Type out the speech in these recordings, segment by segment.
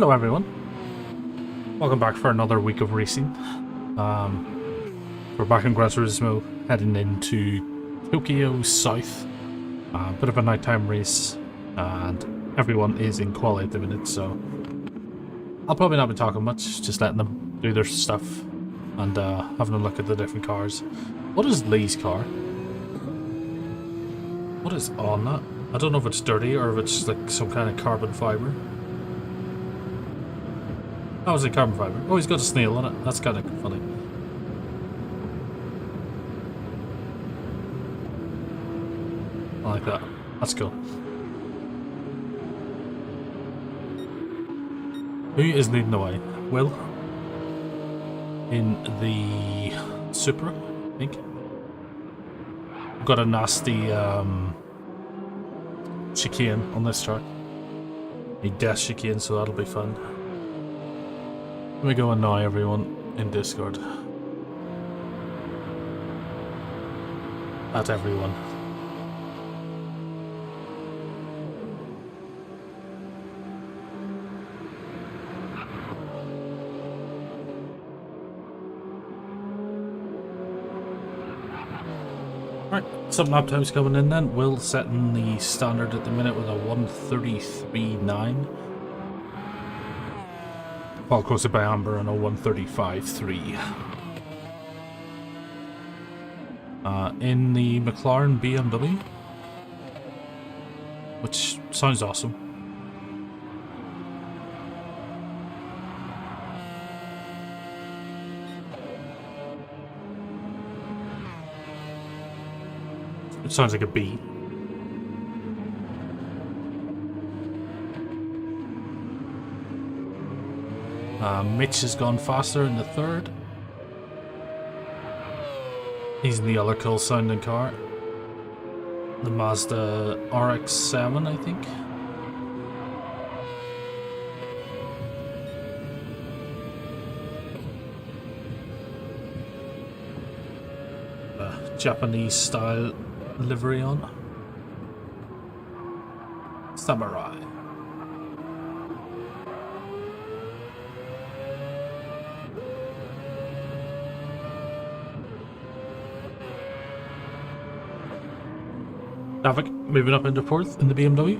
Hello everyone, welcome back for another week of racing. We're back in Gran Turismo, heading into Tokyo South. Bit of a nighttime race, and everyone is in quali at the minute, so I'll probably not be talking much, just letting them do their stuff and having a look at the different cars. What is Lee's car? What is on that? I don't know if it's dirty or if it's like some kind of carbon fibre. Oh, is it carbon fibre? Oh, he's got a snail on it. That's kind of funny. I like that. That's cool. Who is leading the way? Will? In the Supra, I think. We've got a nasty chicane on this track. A death chicane, so that'll be fun. Let me go and annoy everyone in Discord. At everyone. Right, some lap times coming in then. Will setting the standard at the minute with a 1:33.9. Followed closely by Amber on a 1:35.3. In the McLaren BMW, which sounds awesome. It sounds like a B. Mitch has gone faster in the third. He's in the other cool sounding car. The Mazda RX-7, I think. Japanese style livery on. Samurai. Traffic moving up into fourth in the BMW.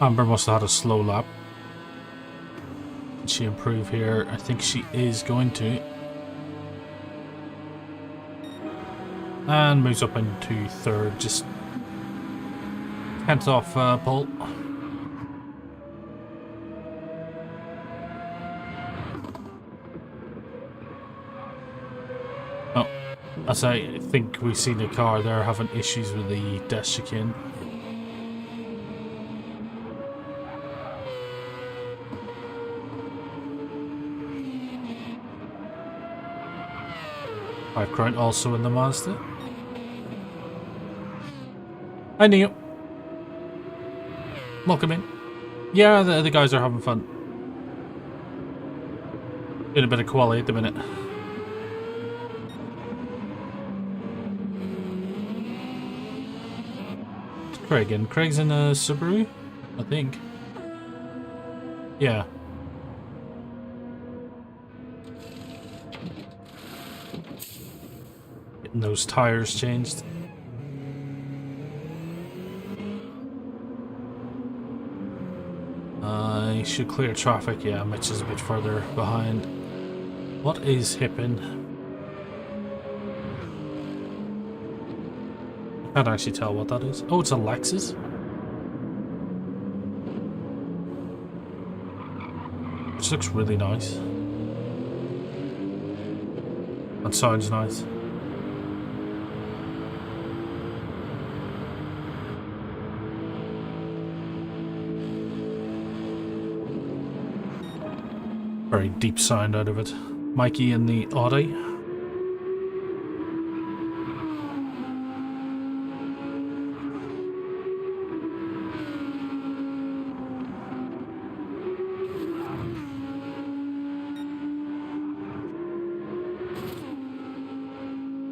Amber must have had a slow lap. Can she improve here? I think she is going to. And moves up into third, just tenth off pole. As I think we've seen a car there having issues with the death chicane. Background also in the Mazda. Hi Neo. Welcome in. Yeah, the guys are having fun. Doing a bit of quali at the minute. Craig, and Craig's in a Subaru, I think. Yeah. Getting those tires changed. I should clear traffic. Yeah, Mitch is a bit further behind. What is hipping? Can't actually tell what that is. Oh, it's a Lexus. Which looks really nice. And sounds nice. Very deep sound out of it. Mikey in the Audi.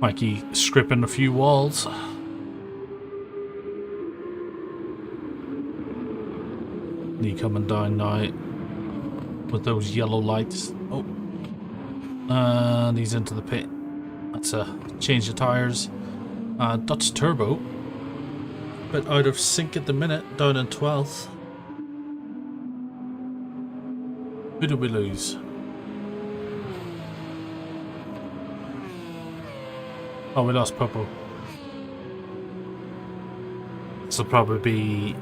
Mikey scripting a few walls. He coming down now with those yellow lights. Oh, and he's into the pit. That's a change of tires. Dutch Turbo, bit out of sync at the minute, down in 12th. Who did we lose? Oh, we lost Popo. This will probably be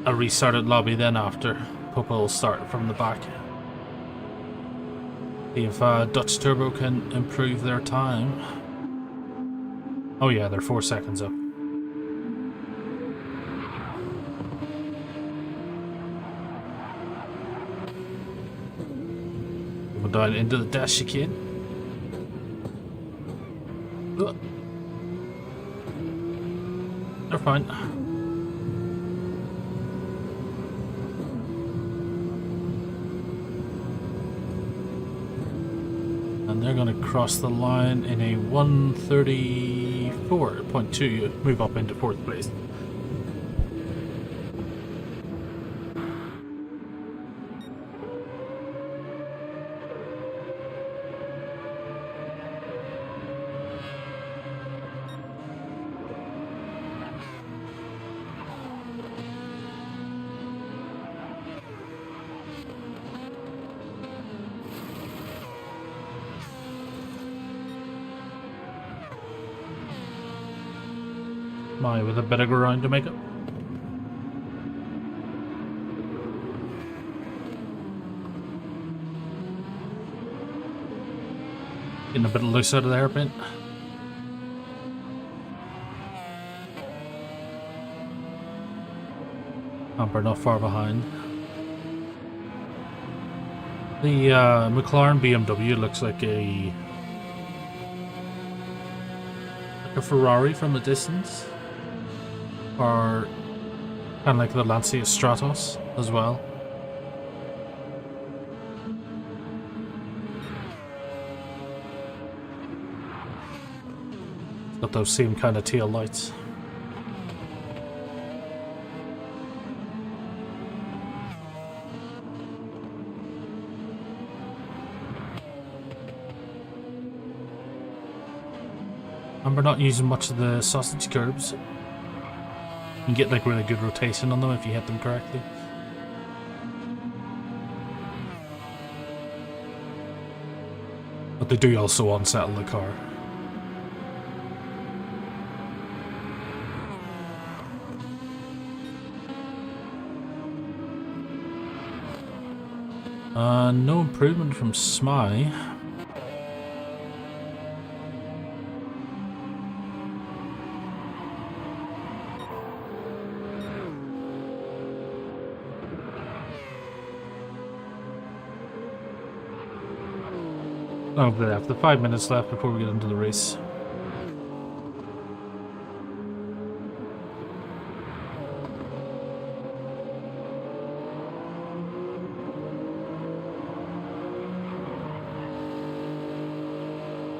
a restarted lobby then after. Popo will start from the back. See if Dutch Turbo can improve their time. Oh yeah, they're 4 seconds up. Moving down into the dash chicane. They're fine. And they're going to cross the line in a 1:34.2, move up into 4th place. With a bit of ground to make it. Getting a bit loose out of the hairpin. Amber not far behind. The McLaren BMW looks like a Ferrari from a distance. Or kind of like the Lancia Stratos as well. It's got those same kind of tail lights. And we're not using much of the sausage curbs. You can get like really good rotation on them if you hit them correctly. But they do also unsettle the car. No improvement from Smy. Oh, they have the 5 minutes left before we get into the race.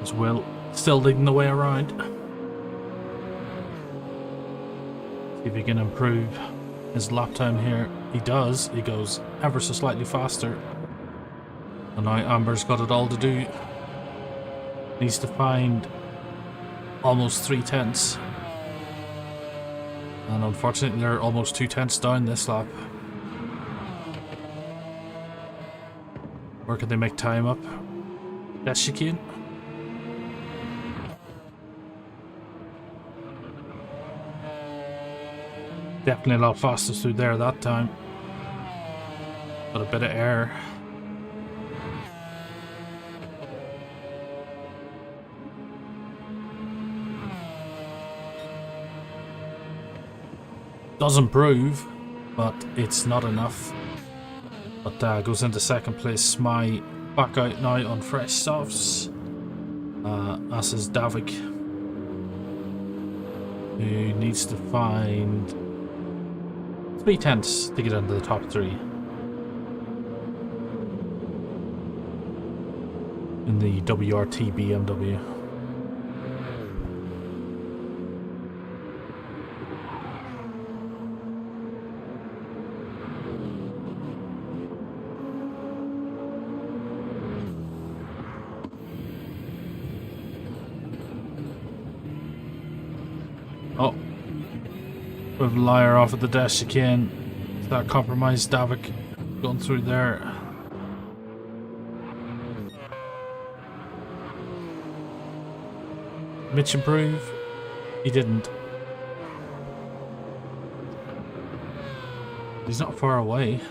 As Will still leading the way around. See if he can improve his lap time here. He does. He goes ever so slightly faster. And now Amber's got it all to do. Needs to find almost 3/10. And unfortunately they're almost 2/10 down this lap. Where can they make time up? Yes, she can. Definitely a lot faster through there that time. Got a bit of air. Does improve, but it's not enough. But goes into 2nd place. Smy back out now on fresh softs. As is Davik, who needs to find 3/10 to get into the top 3 in the WRT BMW. Oh. With Liar off at the dash again. That compromised Davik going through there. Mitch improve? He didn't. He's not far away.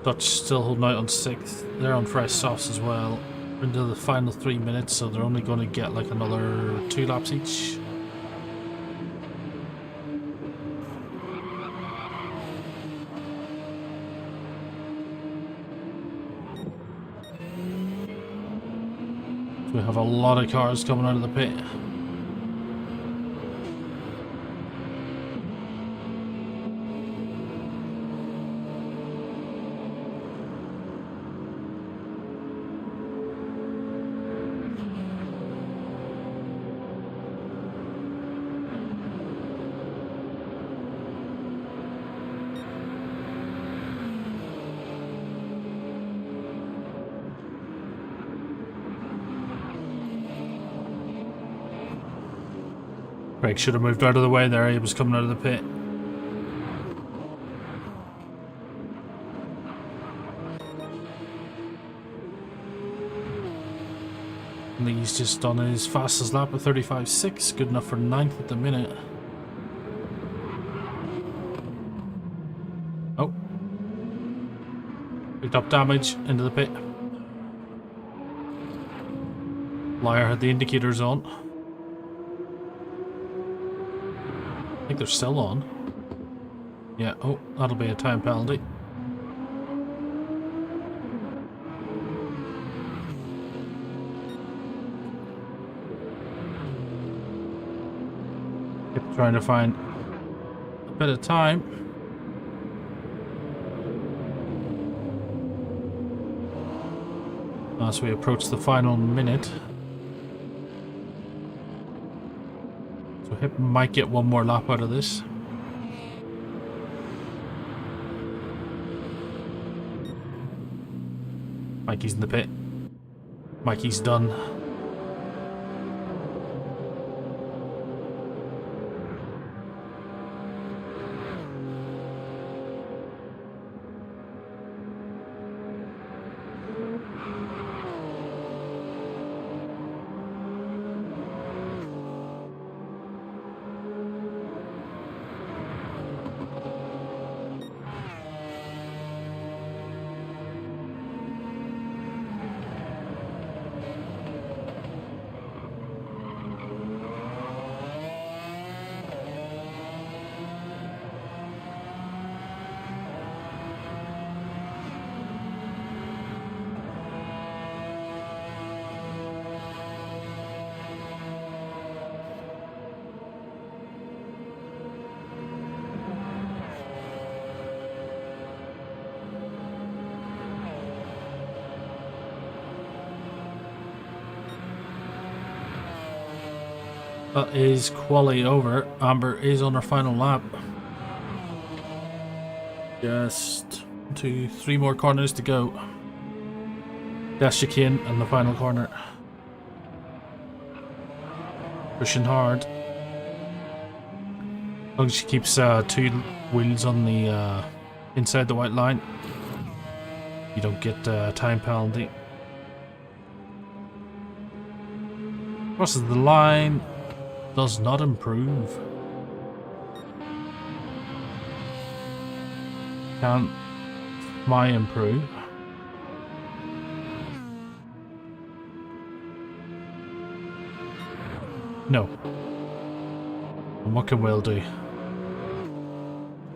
Dutch still holding out on 6th. They're on fresh softs as well. We're into the final 3 minutes, so they're only going to get like another 2 laps each. We have a lot of cars coming out of the pit. Craig should have moved out of the way there, he was coming out of the pit. Lee's just done his fastest lap at 35.6, good enough for 9th at the minute. Oh. Picked up damage into the pit. Liar had the indicators on. I think they're still on. Yeah, oh, that'll be a time penalty. Keep trying to find a bit of time. As we approach the final minute. Might get one more lap out of this. Mikey's in the pit. Mikey's done. That is quali over. Amber is on her final lap. Just 2, 3 more corners to go. Dash chicane in the final corner. Pushing hard. As long as she keeps 2 wheels on the inside the white line, you don't get time penalty. Crosses the line. Does not improve. Can't my improve. No. And what can Will do?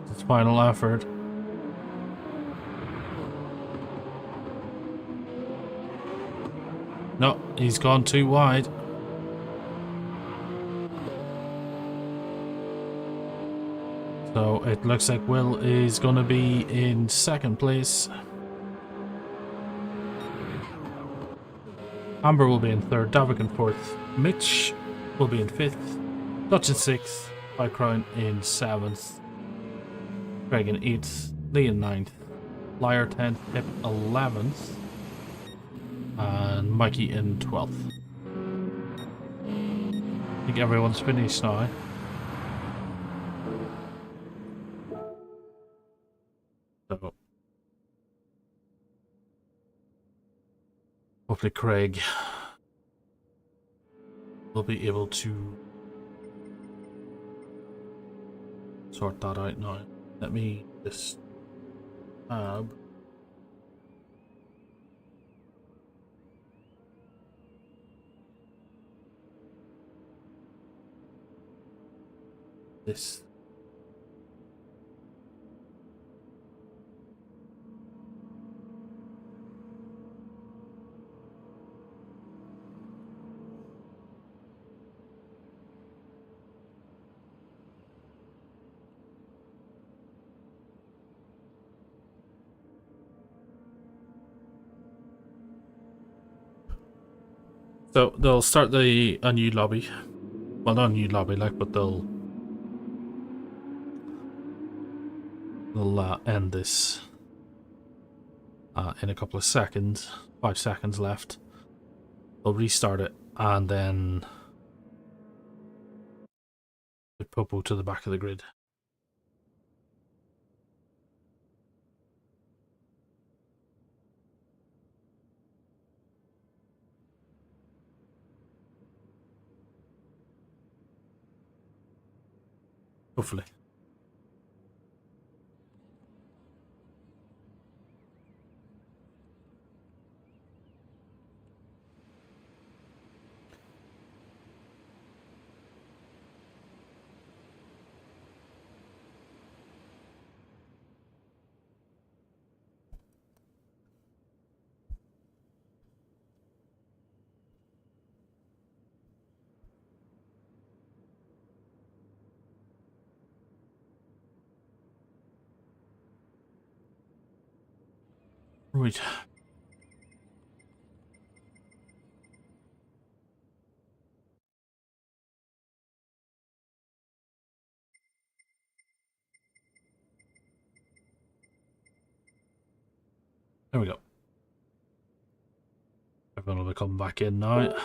It's final effort. No, he's gone too wide. So it looks like Will is going to be in 2nd place. Amber will be in 3rd, Davik in 4th, Mitch will be in 5th, Dutch in 6th, Crown in 7th, Greg in 8th, Lee in 9th, Liar 10th, Hip 11th, and Mikey in 12th. I think everyone's finished now. So hopefully Craig will be able to sort that out now. Let me just tab this. So they'll start a new lobby. Well, not a new lobby, like, but they'll end this in a couple of seconds. 5 seconds left. They'll restart it and then put Popo to the back of the grid. Hopefully. Right. There we go. Everyone will be coming back in now.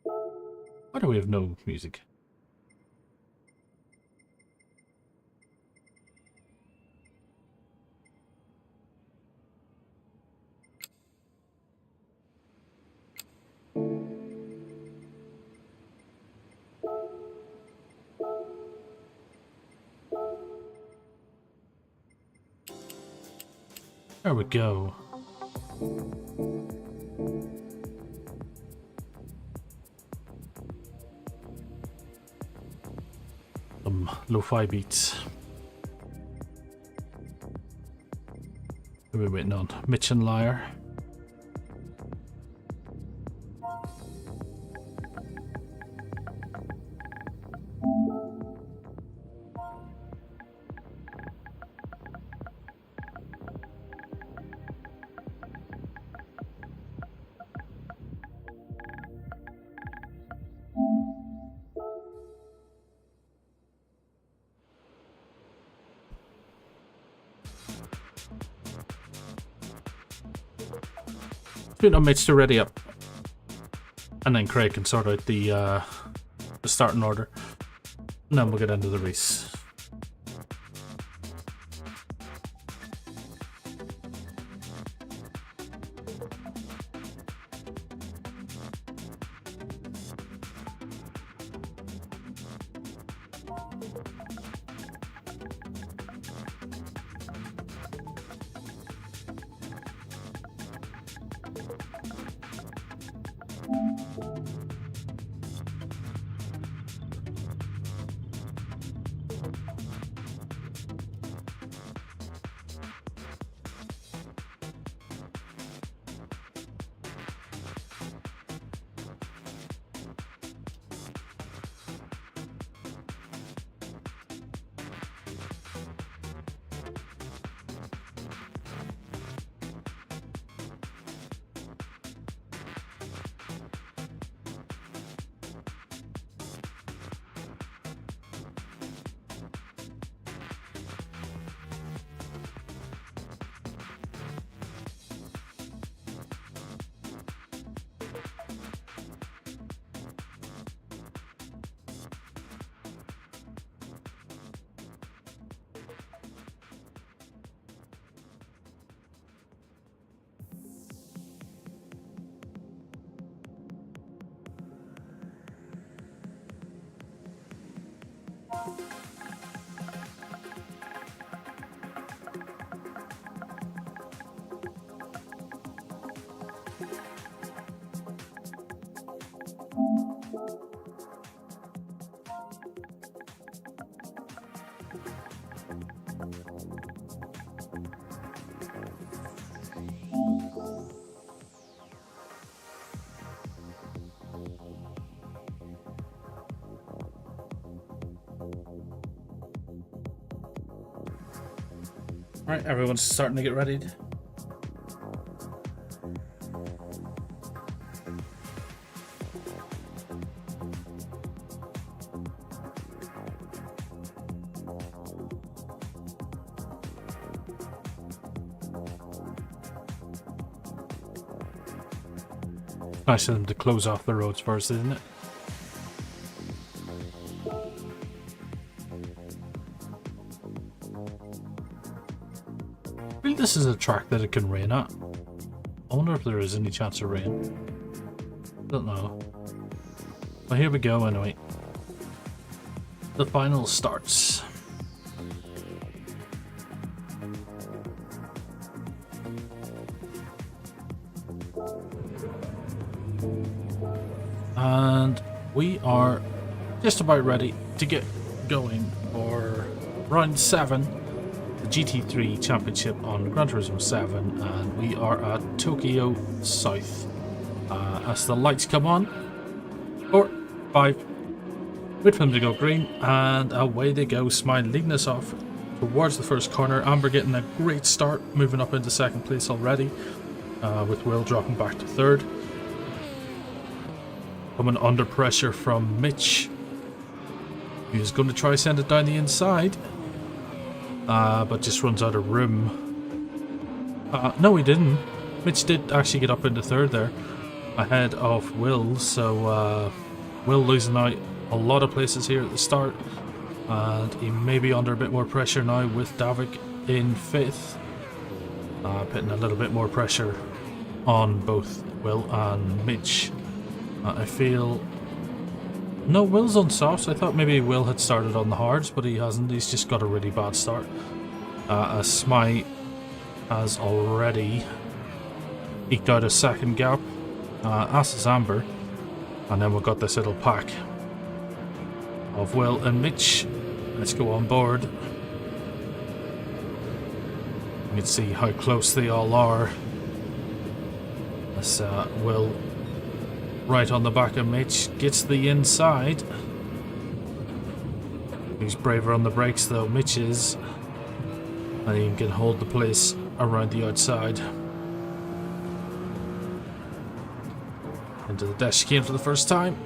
Why do we have no music? There we go. Some lo-fi beats. Who are we waiting on? Mitch and Liar. Waiting on Mitch to ready up, and then Craig can sort out the starting order, and then we'll get into the race. Right, everyone's starting to get ready. Nice of them to close off the roads first, isn't it? I feel this is a track that it can rain at. I wonder if there is any chance of rain. Don't know. Well, here we go anyway. The final starts. And we are just about ready to get going for round 7, the GT3 Championship on Gran Turismo 7, and we are at Tokyo South. As the lights come on, 4, 5, wait for them to go green, and away they go. Smile leading us off towards the first corner. Amber getting a great start, moving up into second place already, with Will dropping back to third. Coming under pressure from Mitch, who's going to try send it down the inside, but just runs out of room. No, he didn't. Mitch did actually get up into third there, ahead of Will, so Will losing out a lot of places here at the start, and he may be under a bit more pressure now with Davik in 5th, putting a little bit more pressure on both Will and Mitch. I feel... No, Will's on softs. I thought maybe Will had started on the hards, but he hasn't. He's just got a really bad start. As Smite has already eked out a second gap, as is Amber. And then we've got this little pack of Will and Mitch. Let's go on board. You can see how close they all are. As Will, right on the back of Mitch, gets the inside. He's braver on the brakes though, Mitch is. And he can hold the place around the outside. Into the dash chicane for the first time.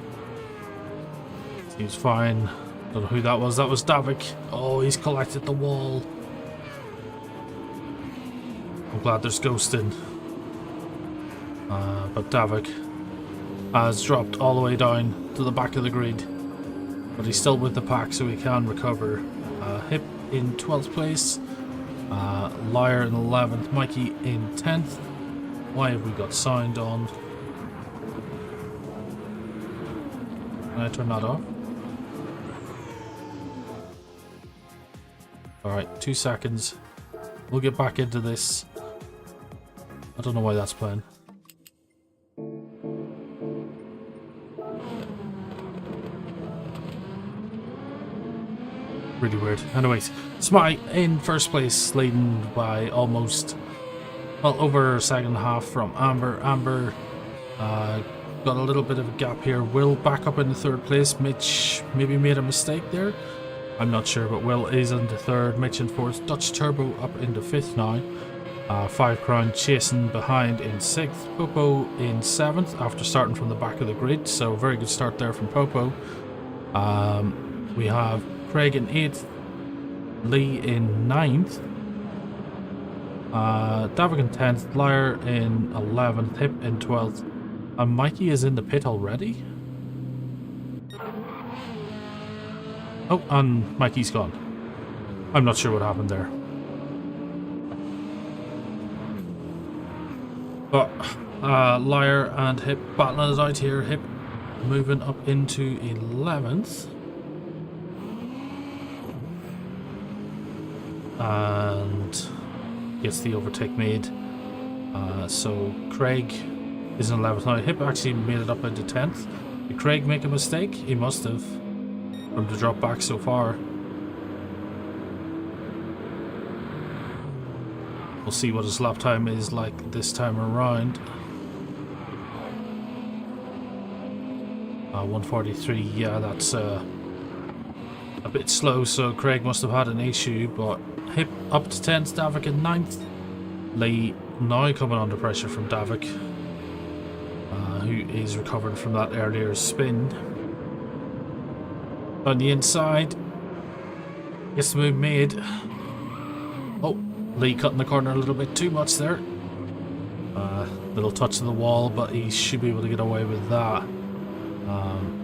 Seems fine. Don't know who that was. That was Davik. Oh, he's collected the wall. I'm glad there's ghosting. But Davik has dropped all the way down to the back of the grid, but he's still with the pack, so he can recover. Hip in 12th place, Liar in 11th, Mikey in 10th. Why have we got sound on? Can I turn that off? Alright, 2 seconds. We'll get back into this. I don't know why that's playing. Really weird. Anyways, Smite in first place, leading by almost, well, over a second and a half from Amber. Amber got a little bit of a gap here. Will back up into third place. Mitch maybe made a mistake there. I'm not sure, but Will is into third. Mitch in fourth. Dutch Turbo up into 5th now. 5 Crown chasing behind in 6th. Popo in 7th after starting from the back of the grid. So very good start there from Popo. We have Craig in 8th, Lee in 9th, Davik in 10th, Liar in 11th, Hip in 12th, and Mikey is in the pit already? Oh, and Mikey's gone. I'm not sure what happened there. But Liar and Hip battling it out here. Hip moving up into 11th. And gets the overtake made. So Craig is in 11th now. Hip actually made it up into 10th. Did Craig make a mistake? He must have, from the drop back so far. We'll see what his lap time is like this time around. 143, yeah, that's a bit slow, so Craig must have had an issue, but Hip up to 10th, Davik in 9th. Lee now coming under pressure from Davik, who is recovering from that earlier spin. On the inside, gets the move made. Oh, Lee cutting the corner a little bit too much there. Little touch of the wall, but he should be able to get away with that.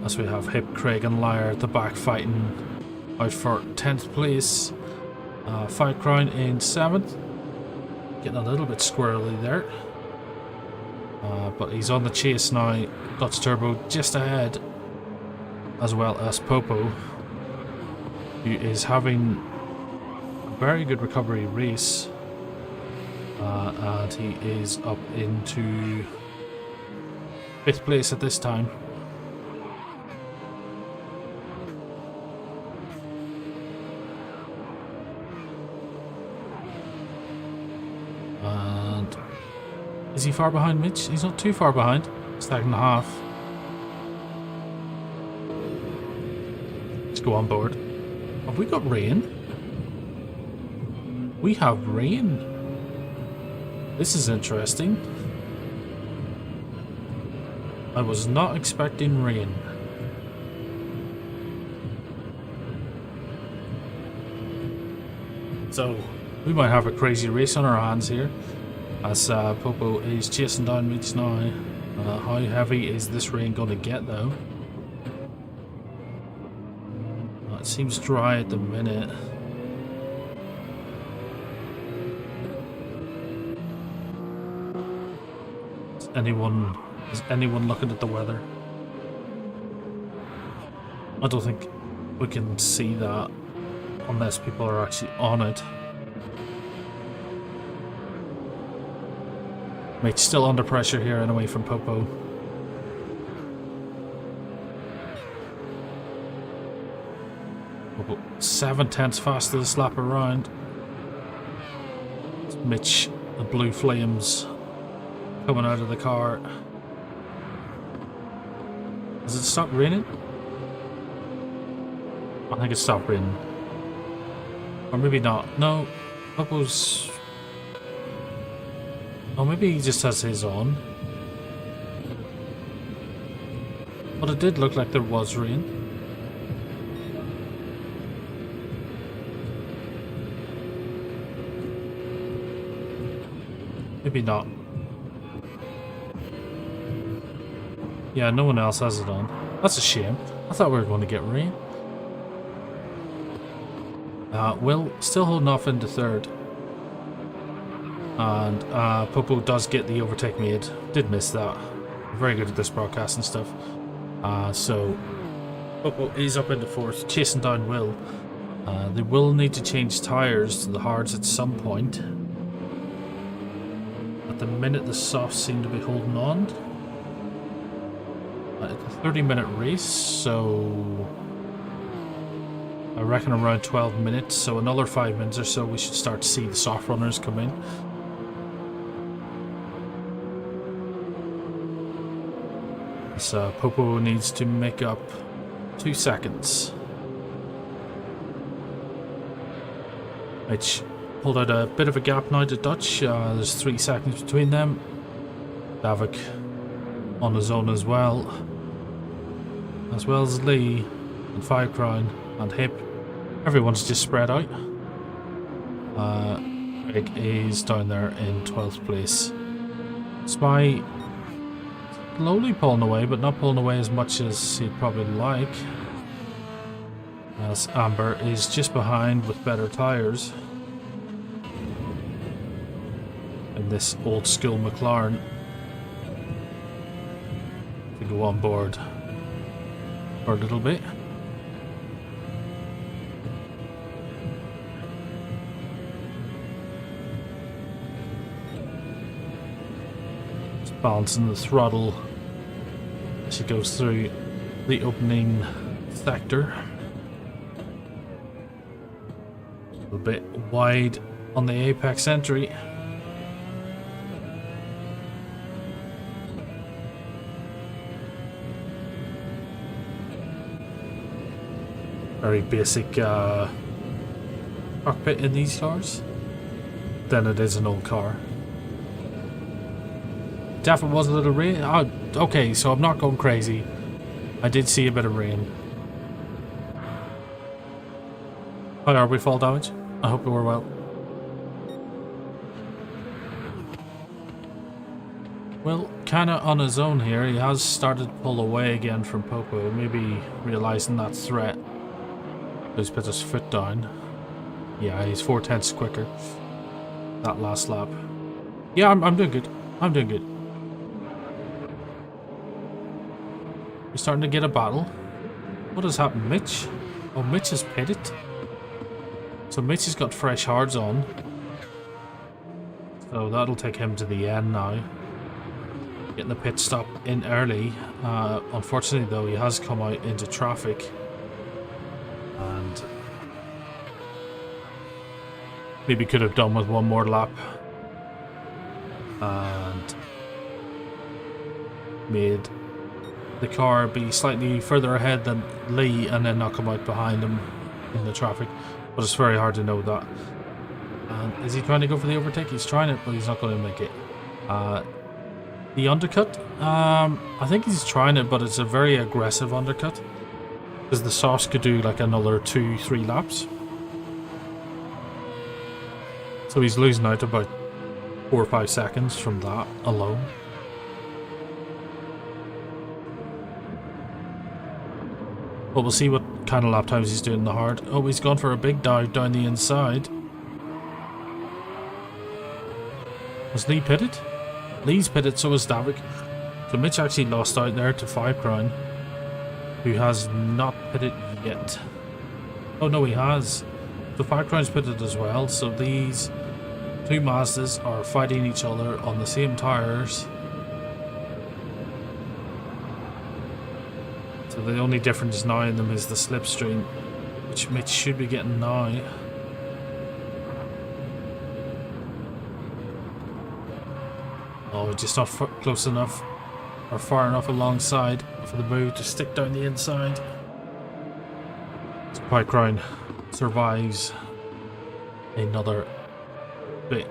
As we have Hip, Craig and Lyre at the back fighting out for 10th place. Fight Crown in 7th. Getting a little bit squirrely there. But he's on the chase now. Dutch Turbo just ahead. As well as Popo, who is having a very good recovery race. And he is up into 5th place at this time. And is he far behind Mitch? He's not too far behind. Second and a half. Let's go on board. Have we got rain? We have rain. This is interesting. I was not expecting rain. So, we might have a crazy race on our hands here, as Popo is chasing down Mitch now. How heavy is this rain going to get though? It seems dry at the minute. Is anyone looking at the weather? I don't think we can see that unless people are actually on it. Mitch still under pressure here and away from Popo. Popo 7/10 fastest lap around. Mitch, the blue flames coming out of the car. Has it stopped raining? I think it stopped raining. Or maybe not. No, Popo's... Oh, maybe he just has his on. But it did look like there was rain. Maybe not. Yeah, no one else has it on. That's a shame. I thought we were going to get rain. Will still holding off into 3rd. And Popo does get the overtake made. Did miss that. Very good at this broadcast and stuff. So Popo is up into 4th, chasing down Will. They will need to change tyres to the hards at some point. At the minute, the softs seem to be holding on. It's a 30-minute race, so I reckon around 12 minutes. So another 5 minutes or so, we should start to see the soft runners come in. So Popo needs to make up 2 seconds. Which pulled out a bit of a gap now to Dutch. There's 3 seconds between them. Davik on his own as well as Lee and Five Crown and Hip. Everyone's just spread out. Craig is down there in 12th place. Spy slowly pulling away, but not pulling away as much as he'd probably like, as Amber is just behind with better tyres in this old school McLaren. We go on board for a little bit. Just balancing the throttle as she goes through the opening sector. A little bit wide on the apex entry. very basic cockpit in these cars than it is an old car. Definitely was a little rain. Oh, okay, so I'm not going crazy. I did see a bit of rain. How are we fall damage? I hope we were well. Well, kinda on his own here. He has started to pull away again from Popo, maybe realising that threat. He's put his foot down. Yeah, he's 4/10 quicker. That last lap. Yeah, I'm doing good. I'm doing good. We're starting to get a battle. What has happened, Mitch? Oh, Mitch has pitted. So Mitch has got fresh hards on. So that'll take him to the end now. Getting the pit stop in early. Unfortunately though, he has come out into traffic. And maybe could have done with one more lap. And made the car be slightly further ahead than Lee and then not come out behind him in the traffic. But it's very hard to know that. And is he trying to go for the overtake? He's trying it, but he's not going to make it. The undercut, I think he's trying it, but it's a very aggressive undercut. Because the sauce could do like another 2-3 laps. So he's losing out about 4 or 5 seconds from that alone. But we'll see what kind of lap times he's doing in the hard. Oh, he's gone for a big dive down the inside. Was Lee pitted? Lee's pitted, so is Davik. So Mitch actually lost out there to 5 Crown, who has not pitted yet. Oh no, he has. So 5 Crown's pitted as well, so these two Mazdas are fighting each other on the same tyres. So the only difference now in them is the slipstream, which Mitch should be getting now. Oh, just not close enough or far enough alongside for the move to stick down the inside. So Pike Crown survives another bit.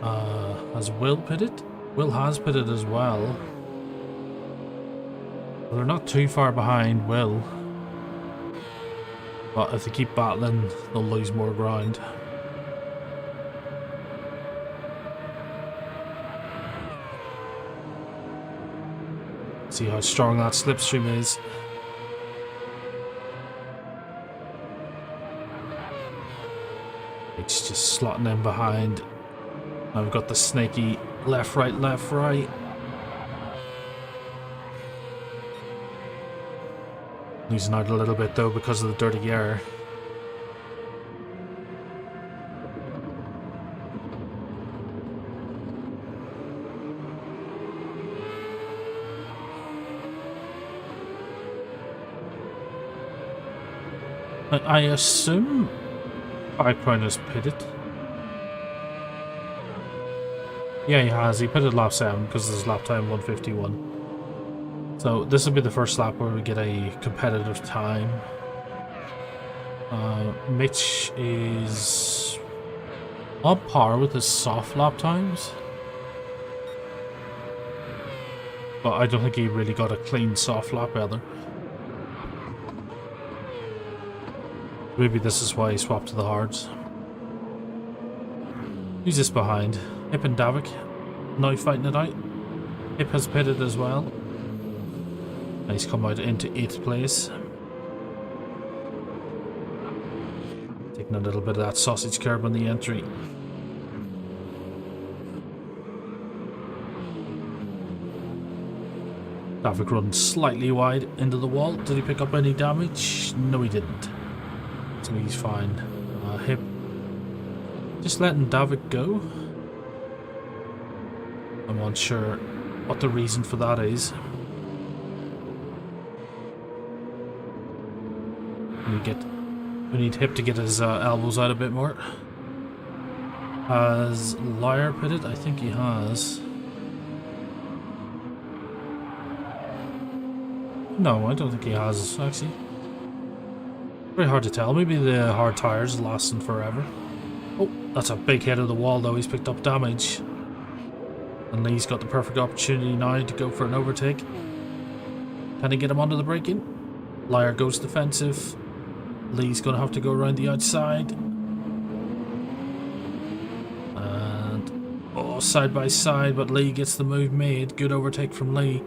Has Will pitted? Will has pitted as well. Well, they're not too far behind Will. But if they keep battling, they'll lose more ground. See how strong that slipstream is. It's just slotting in behind. Now we've got the snaky left, right, left, right. Losing out a little bit though because of the dirty air. I assume Pike Crown has pitted. Yeah, he has. He pitted lap 7 because there's lap time 1:51. So this will be the first lap where we get a competitive time. Mitch is on par with his soft lap times. But I don't think he really got a clean soft lap either. Maybe this is why he swapped to the hards. Who's this behind? Hip and Davik. Now fighting it out. Hip has pitted as well. And he's come out into 8th place. Taking a little bit of that sausage curb on the entry. Davik runs slightly wide into the wall. Did he pick up any damage? No, he didn't. So he's fine. Hip just letting Davik go. I'm not sure what the reason for that is. We need Hip to get his elbows out a bit more. Has Liar pitted? I think he has. No, I don't think he has actually. Very hard to tell. Maybe the hard tires lasting forever. Oh, that's a big hit of the wall though. He's picked up damage. And Lee's got the perfect opportunity now to go for an overtake. Can he get him onto the braking? Liar goes defensive. Lee's going to have to go around the outside. And, oh, side by side, but Lee gets the move made. Good overtake from Lee.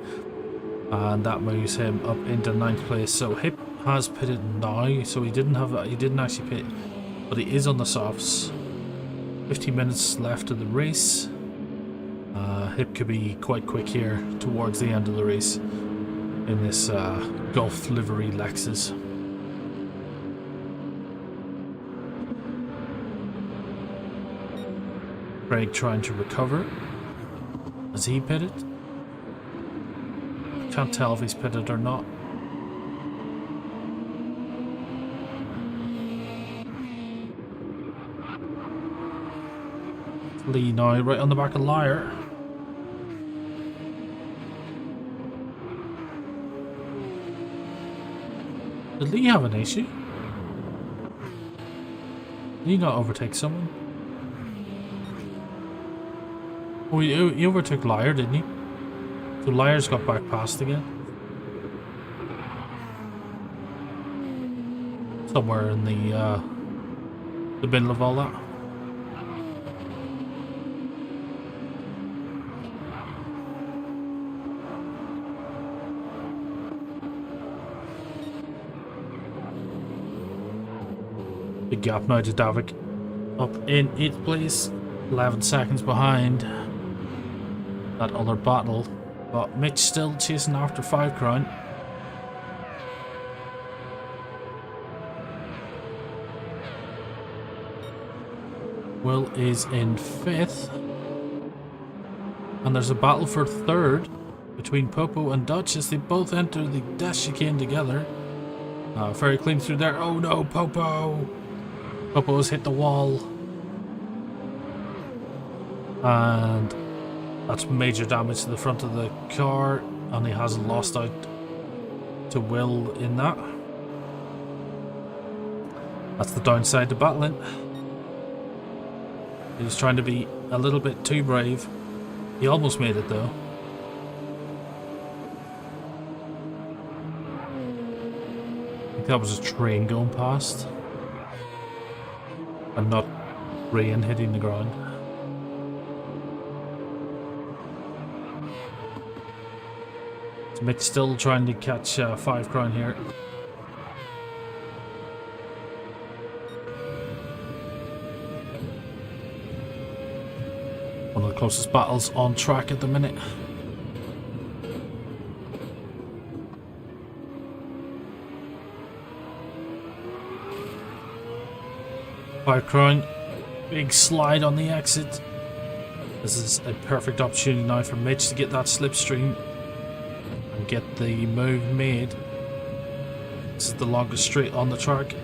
And that moves him up into 9th place. So Hip has pitted now, so he didn't actually pit, but he is on the softs. 15 minutes left of the race. Hip could be quite quick here towards the end of the race in this Gulf livery Lexus. Craig trying to recover. Has he pitted? Can't tell if he's pitted or not. Lee now right on the back of Liar. Did Lee have an issue? Did he not overtake someone? Oh, he overtook Liar, didn't he? So Liar's got back past again. Somewhere in the middle of all that. Big gap now to Davik. Up in 8th place, 11 seconds behind that other battle. But Mitch still chasing after 5 Crown. Will is in 5th. And there's a battle for 3rd between Popo and Dutch as they both enter the death chicane together. Very clean through there. Oh no, Popo! Popo has hit the wall. And that's major damage to the front of the car, and he has lost out to Will in that. That's the downside to battling. He was trying to be a little bit too brave. He almost made it though. I think that was a train going past, and not rain hitting the ground. Mitch still trying to catch 5 Crown here. One of the closest battles on track at the minute. Five Crown, big slide on the exit. This is a perfect opportunity now for Mitch to get that slipstream and get the move made. This is the longest straight on the track.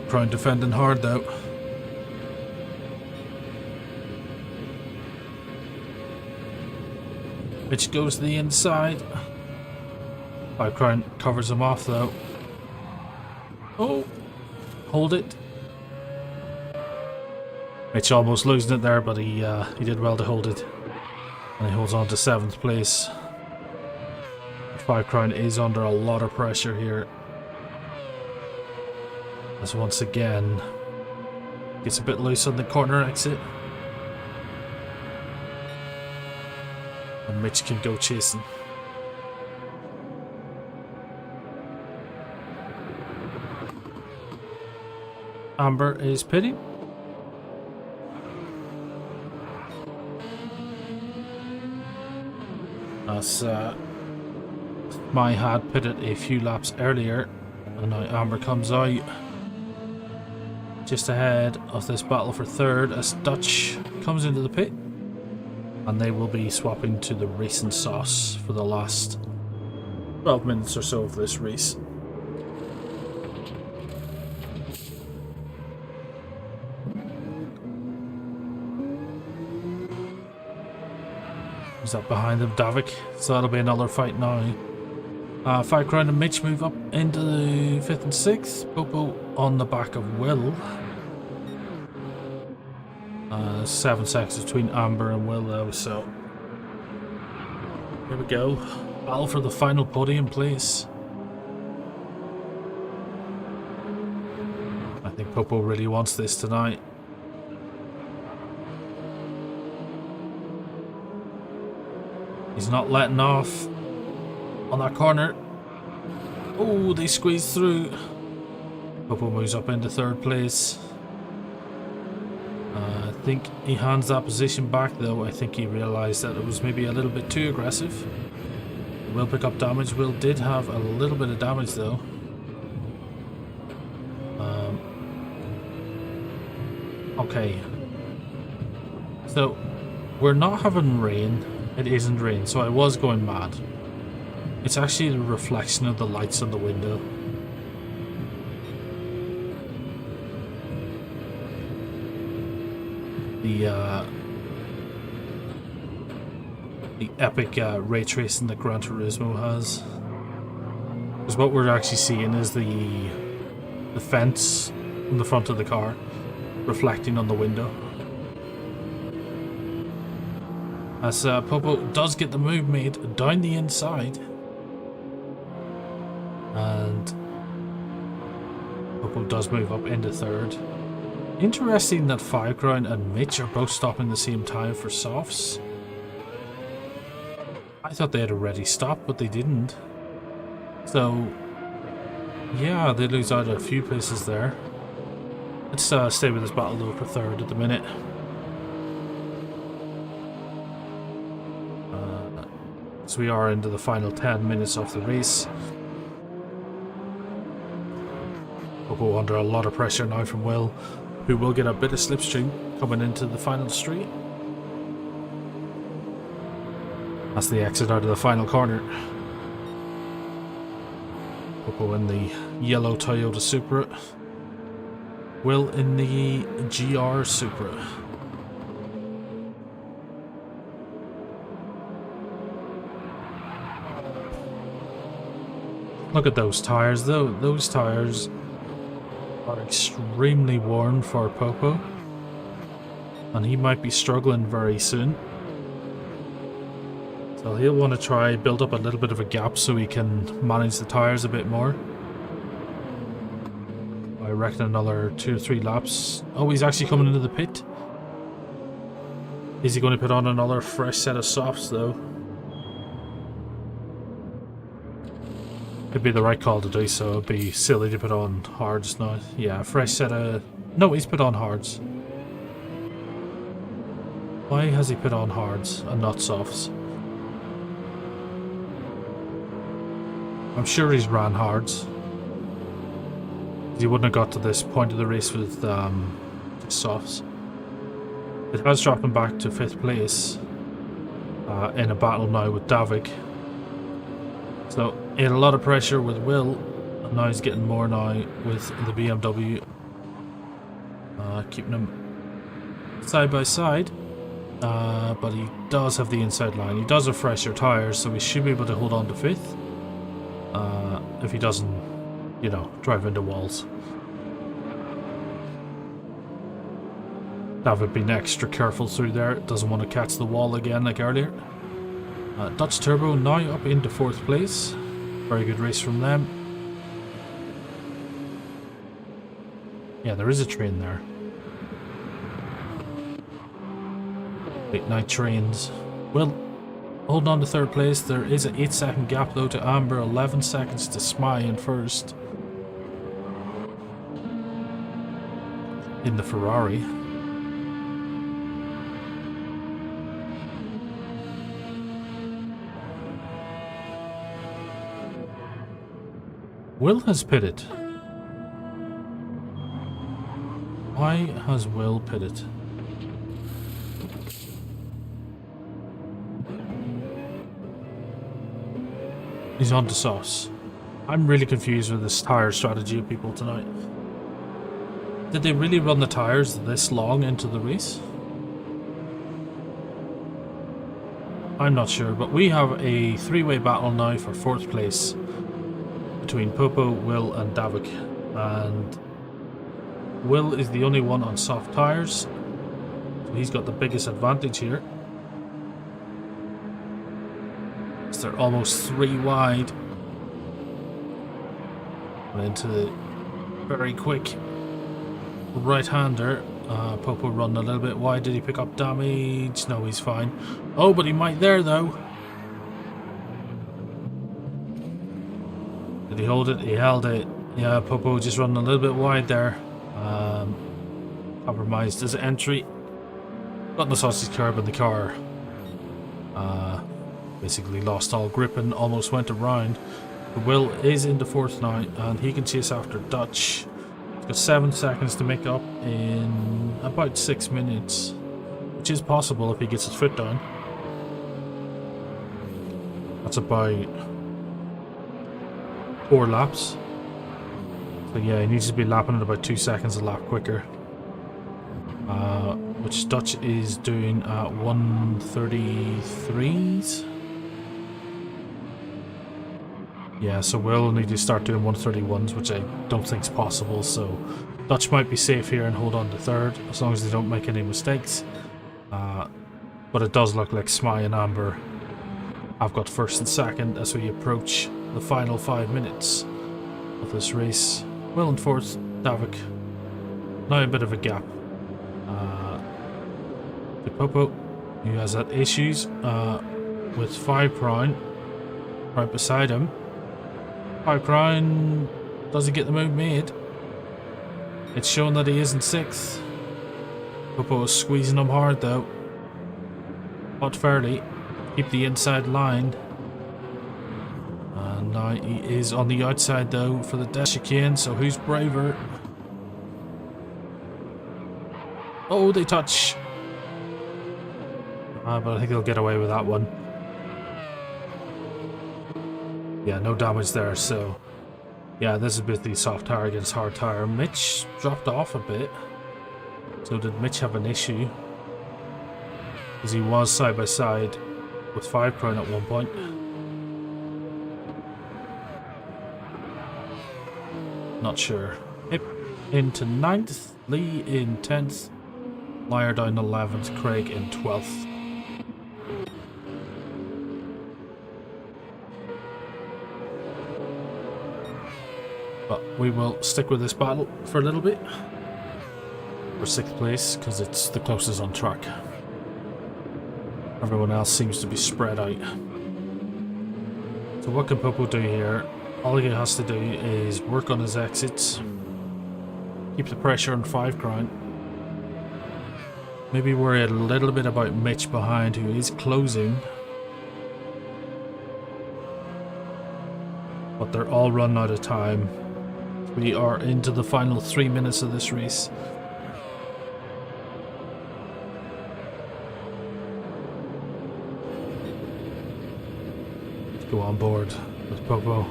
Crown defending hard though. Mitch goes to the inside. Five Crown covers him off though. Oh, hold it. Mitch almost losing it there, but he did well to hold it, and he holds on to 7th place. Five Crown is under a lot of pressure here, as once again gets a bit loose on the corner exit, and Mitch can go chasing. Amber is pitting. As my had pitted a few laps earlier, and now Amber comes out. Just ahead of this battle for 3rd as Dutch comes into the pit, and they will be swapping to the racing sauce for the last 12 minutes or so of this race. Who's up behind him? Davik. So that'll be another fight now. Firecrown and Mitch move up into the 5th and 6th. Popo on the back of Will. 7 seconds between Amber and Will though, so here we go. Battle for the final podium place. I think Popo really wants this tonight. He's not letting off on that corner. Oh, they squeeze through. Popo moves up into 3rd place. I think he hands that position back though. I think he realised that it was maybe a little bit too aggressive. Will pick up damage. Will did have a little bit of damage though. Okay. So, we're not having rain. It isn't rain, so I was going mad. It's actually the reflection of the lights on the window. The epic ray tracing that Gran Turismo has. Because what we're actually seeing is the fence in the front of the car reflecting on the window. As Popo does get the move made down the inside. And Popo does move up into 3rd. Interesting that Firecrown and Mitch are both stopping the same time for softs. I thought they had already stopped, but they didn't. So, yeah, they lose out a few places there. Let's stay with this battle though for 3rd at the minute. So we are into the final 10 minutes of the race. Popo under a lot of pressure now from Will, who will get a bit of slipstream coming into the final straight. As they exit out of the final corner. Popo in the yellow Toyota Supra. Will in the GR Supra. Look at those tyres though. Those tyres are extremely worn for Popo. And he might be struggling very soon. So he'll want to try build up a little bit of a gap so he can manage the tyres a bit more. I reckon another 2 or 3 laps. Oh, he's actually coming into the pit. Is he going to put on another fresh set of softs though? It'd be the right call to do so. It'd be silly to put on hards now. Yeah, fresh set of... No, he's put on hards. Why has he put on hards and not softs? I'm sure he's ran hards. He wouldn't have got to this point of the race with softs. It has dropped him back to 5th place in a battle now with Davik. So he had a lot of pressure with Will, and now he's getting more now with the BMW. Keeping him side by side, but he does have the inside line. He does have fresher tyres, so he should be able to hold on to 5th. If he doesn't, you know, drive into walls. David being extra careful through there, doesn't want to catch the wall again like earlier. Dutch Turbo now up into 4th place. Very good race from them. Yeah, there is a train there. Late night trains. Well, holding on to 3rd place. There is an 8-second gap though to Amber, 11 seconds to Smye in 1st. In the Ferrari. Will has pitted. Why has Will pitted? He's on to sauce. I'm really confused with this tyre strategy of people tonight. Did they really run the tyres this long into the race? I'm not sure, but we have a three-way battle now for 4th place between Popo, Will and Davik. And Will is the only one on soft tyres, so he's got the biggest advantage here. So they're almost 3 wide. And into the very quick right-hander. Popo run a little bit wide. Did he pick up damage? No, he's fine. Oh, but he might there though. Did he hold it? He held it. Yeah, Popo just running a little bit wide there. Compromised his entry. Got in the sausage curb and the car basically lost all grip and almost went around. Will is into 4th now, and he can chase after Dutch. He's got 7 seconds to make up in about 6 minutes, which is possible if he gets his foot down. That's about 4 laps. So yeah, he needs to be lapping at about 2 seconds a lap quicker. Which Dutch is doing at 1:33s. Yeah, so we'll need to start doing 1:31s, which I don't think is possible, so Dutch might be safe here and hold on to 3rd, as long as they don't make any mistakes. But it does look like Smye and Amber have got 1st and 2nd as we approach the final 5 minutes of this race. Will in 4th, Davik. Now a bit of a gap. To Popo, who has had issues with 5 Crown right beside him. 5 Crown doesn't get the move made. It's shown that he is in 6th. Popo is squeezing him hard though. Not fairly. Keep the inside line. And now he is on the outside though for the dash chicane, so who's braver? Oh, they touch. But I think they'll get away with that one. Yeah, no damage there, so yeah, this is basically soft tire against hard tire. Mitch dropped off a bit. So did Mitch have an issue? Because he was side by side with 5 Crown at one point. Not sure. Hip into 9th, Lee in 10th, Liar down 11th, Craig in 12th. But we will stick with this battle for a little bit. For 6th place, because it's the closest on track. Everyone else seems to be spread out. So what can Popo do here? All he has to do is work on his exits. Keep the pressure on 5 Crown. Maybe worry a little bit about Mitch behind, who is closing. But they're all run out of time. We are into the final 3 minutes of this race. Let's go on board with Popo.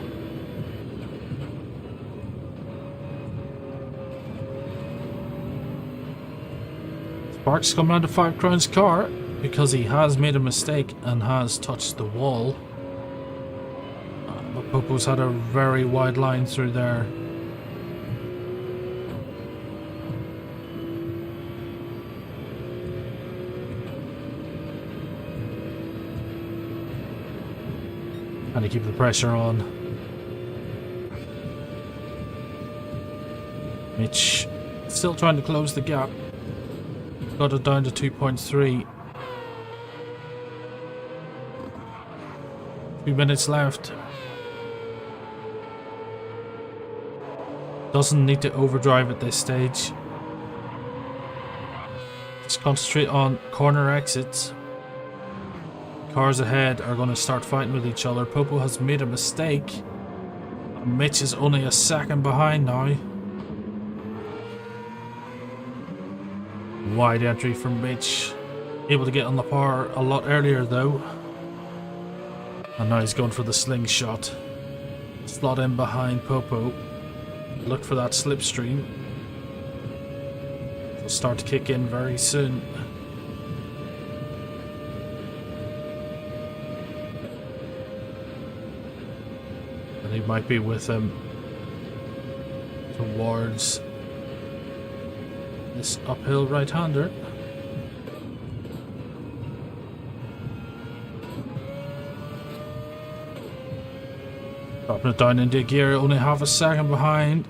Sparks coming out of 5 Crown's car because he has made a mistake and has touched the wall. But Popo's had a very wide line through there. And to keep the pressure on. Mitch still trying to close the gap. Got it down to 2.3. 2 minutes left. Doesn't need to overdrive at this stage. Just concentrate on corner exits. Cars ahead are going to start fighting with each other. Popo has made a mistake. Mitch is only a second behind now. Wide entry from Mitch. Able to get on the par a lot earlier though. And now he's going for the slingshot. Slot in behind Popo. Look for that slipstream. It'll start to kick in very soon. And he might be with him towards this uphill right-hander. Dropping it down into gear, only half a second behind.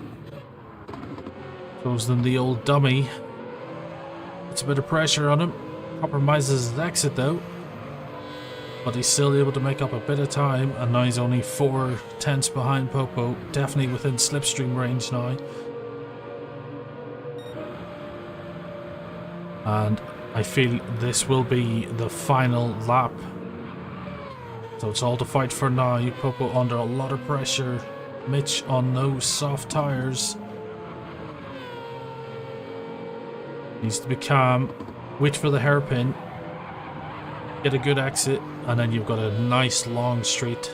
Throws them the old dummy. Puts a bit of pressure on him. Compromises his exit though. But he's still able to make up a bit of time, and now he's only 4/10 behind Popo. Definitely within slipstream range now. And I feel this will be the final lap. So it's all to fight for now. Popo under a lot of pressure. Mitch on those soft tyres. Needs to be calm. Wait for the hairpin. Get a good exit. And then you've got a nice long straight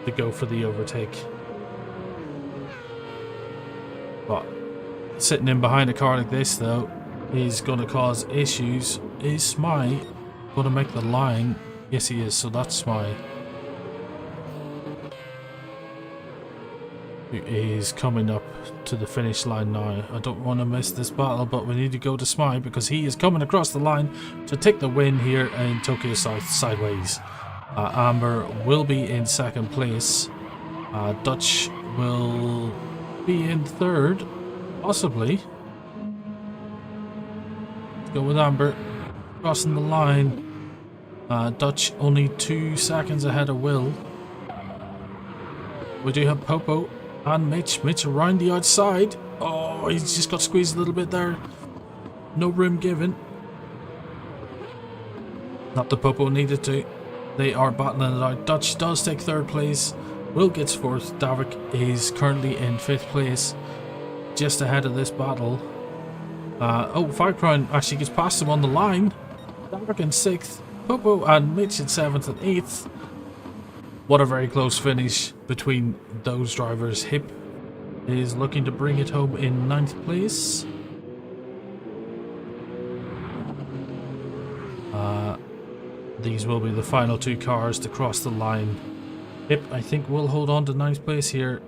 to go for the overtake. But sitting in behind a car like this though is going to cause issues. Is Smythe going to make the line? Yes he is, so that's Smythe. Who is coming up to the finish line now. I don't want to miss this battle, but we need to go to Smythe because he is coming across the line to take the win here in Tokyo South sideways. Amber will be in second place. Dutch will be in third, possibly. Let's go with Amber crossing the line. Dutch only 2 seconds ahead of Will. We do have Popo and Mitch. Mitch around the outside. Oh, he's just got squeezed a little bit there. No room given. Not that Popo needed to. They are battling it out. Dutch does take third place. Will gets fourth. Davik is currently in fifth place. Just ahead of this battle. Oh, Five Crown actually gets past him on the line. Davik in sixth. Popo and Mitch in seventh and eighth. What a very close finish between those drivers. Hip is looking to bring it home in ninth place. These will be the final two cars to cross the line. Hip, I think, will hold on to ninth place here.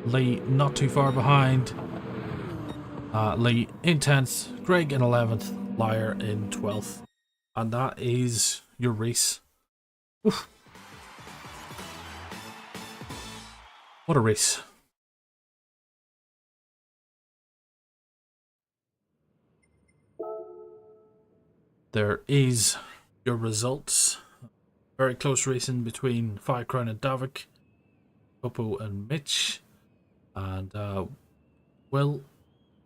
Lee not too far behind. Lee in 10th, Greg in 11th, Liar in 12th. And that is your race. Oof. What a race. There is your results. Very close racing between Five Crown and Davik, Popo and Mitch, and Will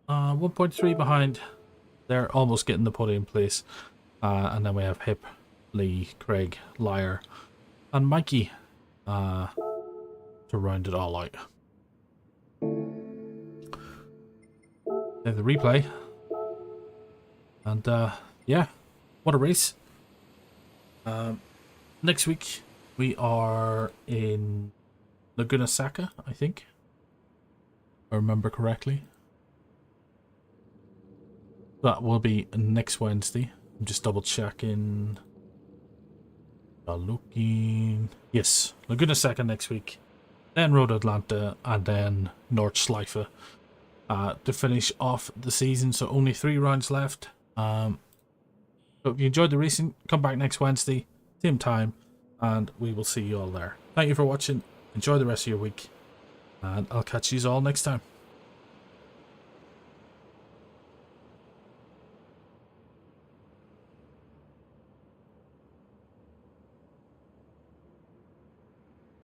1.3 behind. They're almost getting the podium place. And then we have Hip, Lee, Craig, Liar, and Mikey to round it all out. Then the replay. And yeah, what a race. Next week we are in Laguna Seca, I think. If I remember correctly. That will be next Wednesday. I'm just double checking. Looking. Yes, Laguna Seca next week. Then Road Atlanta and then North Schleife to finish off the season. So only 3 rounds left. So if you enjoyed the racing, come back next Wednesday, same time, and we will see you all there. Thank you for watching. Enjoy the rest of your week, and I'll catch you all next time.